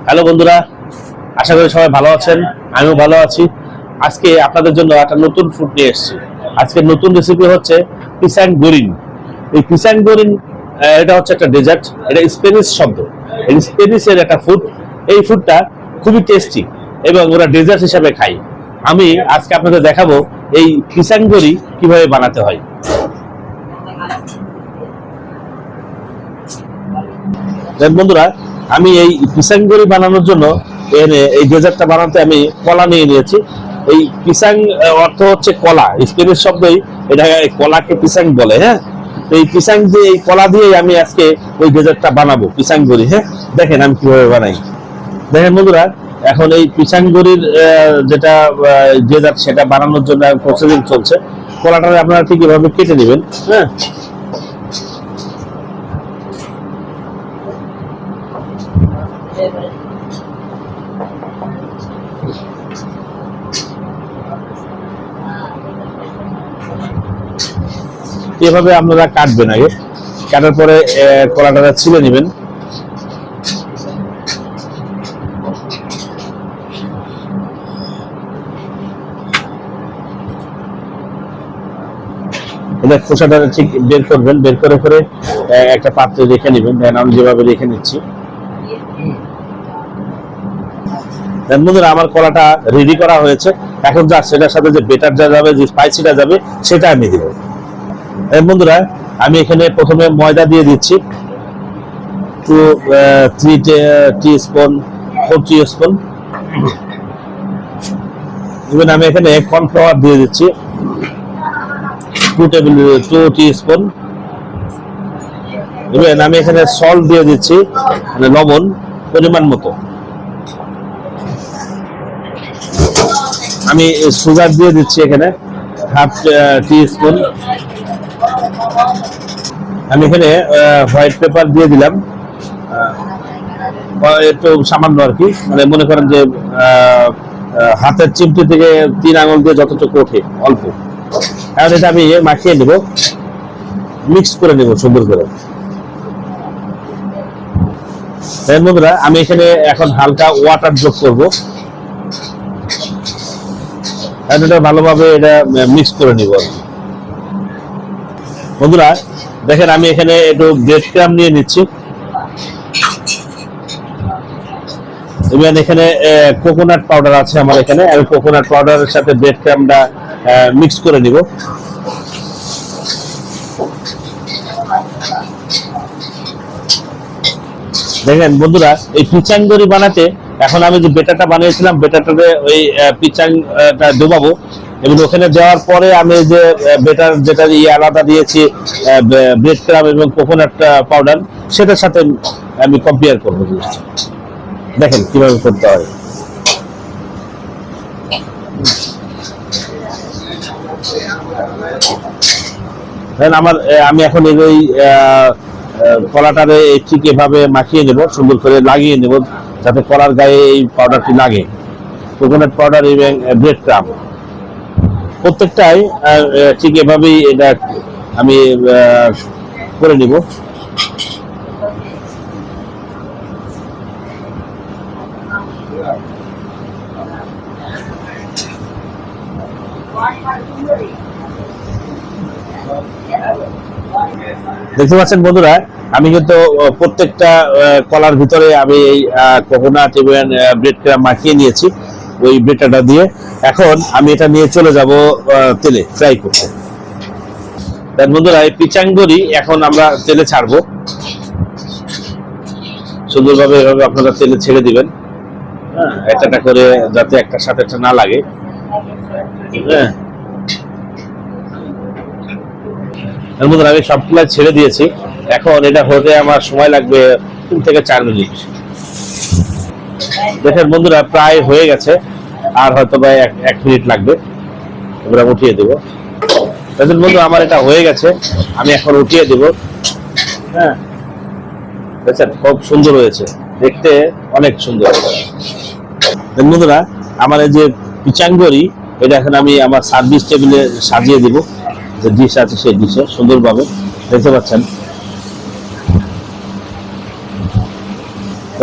Hello বন্ধুরা, আশা করি সবাই ভালো আছেন। আমিও ভালো আছি। আজকে আপনাদের জন্য একটা নতুন ফুড নিয়ে এসেছি। আজকের নতুন রেসিপি হচ্ছে পিসাং গোরিং। এই পিসাং গোরিং এটা হচ্ছে একটা ডেজার্ট। এটা স্পেনিশ শব্দ, এই স্পেনিশের একটা ফুড। এই ফুডটা খুবই টেস্টি এবং ওরা ডেজার্ট হিসাবে খায়। আমি আজকে আপনাদের দেখাবো এই পিসাং গোরি কিভাবে বানাতে হয়। বন্ধুরা, আমি এই পিসাং গোরি বানানোর জন্য এই ডেজার্টটা বানাতে আমি কলা নিয়ে নিয়েছি। এই পিসাং অর্থ হচ্ছে কলা, স্পেনিশ শব্দই এটা, কলাকে পিসাং বলে। হ্যাঁ, এই পিসাং দিয়ে, এই কলা দিয়ে আমি আজকে ওই ডেজার্টটা বানাবো, পিসাং গোরি। হ্যাঁ, দেখেন আমি কিভাবে বানাই। দেখেন বন্ধুরা, এখন এই পিসাং গোরির যেটা ডেজার্ট সেটা বানানোর জন্য প্রসেসিং চলছে। কলাটা আপনারা ঠিক এভাবে কেটে নেবেন। হ্যাঁ, এভাবে আপনারা কাটবেন। আগে কাটার পরে কলাটা ছিলে নেবেন। খোসাটা ঠিক বের করবেন, বের করে করে একটা পাত্রে রেখে নেবেন। দেন আমি যেভাবে রেখে নিচ্ছি। বন্ধুরা, আমার কলাটা রেডি করা হয়েছে। এখন যা সেটার সাথে যে বেটার যা যাবে, যে স্পাইসিটা যাবে, সেটা আমি দিব। বন্ধুরা, আমি এখানে প্রথমে ময়দা দিয়ে দিচ্ছি 3 টিস্পুন, 4 টিস্পুন। ইভেন আমি এখানে কর্নফ্লাওয়ার দিয়ে দিচ্ছি 2 টিস্পুন। ইভেন আমি এখানে সল্ট দিয়ে দিচ্ছি, মানে লবণ পরিমাণ মতো। আমি সুগার দিয়ে দিচ্ছি এখানে 1/2 টিস্পুন। আমি এখানে হোয়াইট পেপার দিয়ে দিলাম একটু সামান্য আর কি, মানে মনে করেন যে হাতের চিমটি থেকে 3 আঙুল দিয়ে যতটুকু ওঠে, অল্প। এখন এটা আমি মাখিয়ে নেব, মিক্স করে নেব সুন্দর করে। বন্ধুরা, আমি এখানে এখন হালকা ওয়াটার যোগ করবো। এটা ভালোভাবে এটা মিক্স করে নিব। বন্ধুরা দেখেন, আমি এখানে একটু ব্রেড ক্রাম নিয়ে নিচ্ছি। এখানে কোকোনাট পাউডার আছে আমার এখানে। আমি কোকোনাট পাউডারের সাথে ব্রেড ক্রামটা মিক্স করে নিব। দেখেন বন্ধুরা, এই পিচাং গোরি বানাতে এখন আমি যে বেটারটা বানিয়েছিলাম, বেটারটাতে ওই পিচাংটা ডুবাবো এবং ওখানে দেওয়ার পরে আমি যে বেটার যেটা আলাদা দিয়েছি ব্রেড ক্রাম এবং কোকোনাট পাউডার, সেটার সাথে আমি কম্পেয়ার করবো। দেখেন কিভাবে করতে হয়। আমি এখন এই কলাটারে ঠিক এভাবে মাখিয়ে নেব, সুন্দর করে লাগিয়ে নেব যাতে কলার গায়ে এই পাউডারটি লাগে। কোকোনাট পাউডার এবং ব্রেড ক্রাম প্রত্যেকটাই ঠিক এভাবেই এটা আমি করে নিব। দেখতে পাচ্ছেন বন্ধুরা, আমি কিন্তু প্রত্যেকটা কলার ভিতরে আমি এই কোকোনাট এবং ব্রেড ক্রাম মাখিয়ে নিয়েছি ওই বেটাটা দিয়ে। এখন আমি এটা নিয়ে চলে যাব তেলে ফ্রাই করতে। বন্ধুরা, এই পিচাং গোরি এখন আমরা তেলে ছাড়বো। সুন্দরভাবে এভাবে আপনারা তেলে ছেড়ে দিবেন। হ্যাঁ, একটা করে, যাতে একটার সাথে একটা না লাগে। হ্যাঁ, বন্ধুরা, আমি সবগুলা ছেড়ে দিয়েছি। এখন এটা হতে আমার সময় লাগবে 3 থেকে 4 মিনিট। দেখেন বন্ধুরা, প্রায় হয়ে গেছে, আর হয়তো বা 1 মিনিট লাগবে। এবার উঠিয়ে দেবো। দেখেন বন্ধু, আমার এটা হয়ে গেছে, আমি এখন উঠিয়ে দেব। হ্যাঁ, দেখেন খুব সুন্দর হয়েছে, দেখতে অনেক সুন্দর। বন্ধুরা, আমার এই যে পিচাং গোরি, এটা এখন আমি আমার সার্ভিস টেবিলে সাজিয়ে দিব। যে ডিশ আছে সেই ডিশে সুন্দরভাবে, দেখতে পাচ্ছেন।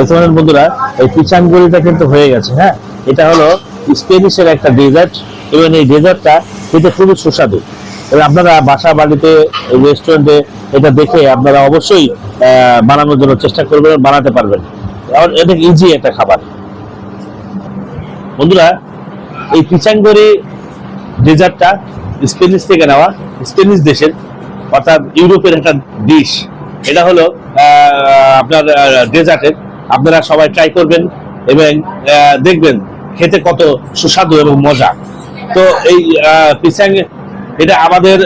দেখতে পারেন বন্ধুরা, এই পিচাঙ্গুরিটা কিন্তু হয়ে গেছে। হ্যাঁ, এটা হলো স্পেনিশের একটা ডেজার্ট এবং এই ডেজার্টটা খেতে খুবই সুস্বাদু। এবং আপনারা বাসা বাড়িতে, রেস্টুরেন্টে এটা দেখে আপনারা অবশ্যই বানানোর জন্য চেষ্টা করবেন, বানাতে পারবেন। এটা ইজি একটা খাবার বন্ধুরা। এই পিচাঙ্গুরি ডেজার্টটা স্পেনিশ থেকে নেওয়া, স্পেনিশ দেশের অর্থাৎ ইউরোপের একটা ডিশ। এটা হলো আপনার ডেজার্টের। আপনারা সবাই ট্রাই করবেন এবং দেখবেন খেতে কত সুস্বাদু এবং মজা। তো এই পিচাং, এটা আমাদের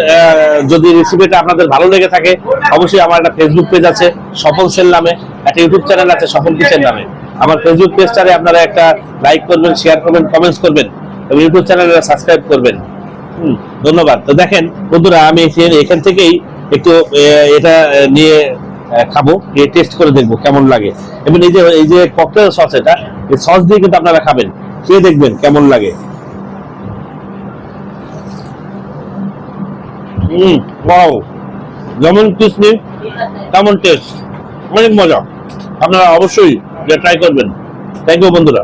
যদি রেসিপিটা আপনাদের ভালো লেগে থাকে, অবশ্যই আমার একটা ফেসবুক পেজ আছে সফল সেল নামে, একটা ইউটিউব চ্যানেল আছে সফল কিচেন নামে। আমার ফেসবুক পেজটারে আপনারা একটা লাইক করবেন, শেয়ার করবেন, কমেন্টস করবেন এবং ইউটিউব চ্যানেলে সাবস্ক্রাইব করবেন। ধন্যবাদ। তো দেখেন বন্ধুরা, আমি এখান থেকেই একটু এটা নিয়ে খাবো, নিয়ে টেস্ট করে দেখবো কেমন লাগে। এবং এই যে ককটেল সস, এটা এই সস দিয়ে কিন্তু আপনারা খাবেন, খেয়ে দেখবেন কেমন লাগে। ওয়াও, যেমন ক্রিসপি তেমন টেস্ট, অনেক মজা। আপনারা অবশ্যই ট্রাই করবেন। থ্যাংক ইউ বন্ধুরা।